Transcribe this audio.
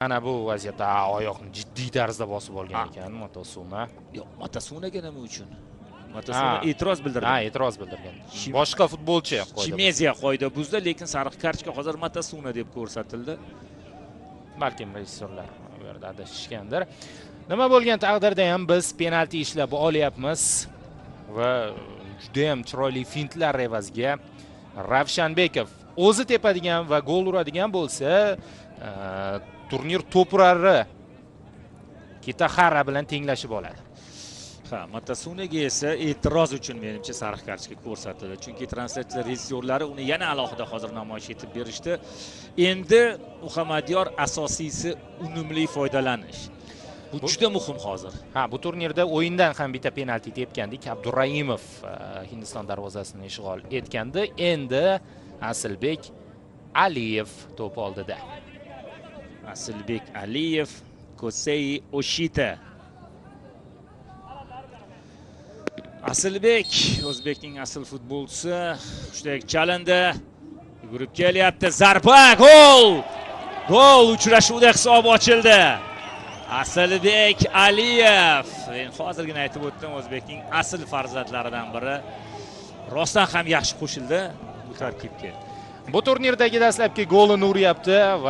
Ana bu vaziyatda oyoqni jiddiy tarzda bosib olgan ekan Motasuna. Yo'q, Motasunaga nima uchun? Motasuna e'tiroz bildirdi. E'tiroz bildirgan. Boshqa futbolchi qo'ydi. Chimeziya qo'ydi buzdi, lekin sariq kartochka hozir Motasuna deb ko'rsatildi. Balkim rejissyorlar bu yerda adashishgandir. Nima bo'lgan taqdirda ham biz penalti ishlab olyapmiz va juda ham chiroyli fintlar evaziga Ravshanbekov o'zi tepadigan va gol uradigan bo'lsa, turnir to'purari Kitahara bilan tenglashib oladi. Ha, Motasunaga esa e'tiroz uchun menimcha sariq kartochka ko'rsatildi. Chunki translyatsiya rejissyorlari uni yana alohida hozir namoyish etib berishdi. Endi Muhammadyor asosiysi unumli foydalanish. Bu juda muhim hozir. Bu turnirda o'yindan ham bitta penalti tepgandik. Abdurraimov Hindiston darvozasini ishg'ol etgandi. Endi Asilbek Aliyev to'p oldida. Asilbek Aliyev, Kosei Oshita. Asilbek, O'zbekning asl futbolchisi, hushtak chalindi. Yugurib kelyapti, zarba, gol! Gol, uchrashuvda hisob ochildi. Asilbek Aliyev, men hozirgina aytib o'tdim, O'zbekning asl farzandlaridan biri. Rostdan ham yaxshi qo'shildi bu tarkibga. Bu turnirdagi dastlabki golini uryapti va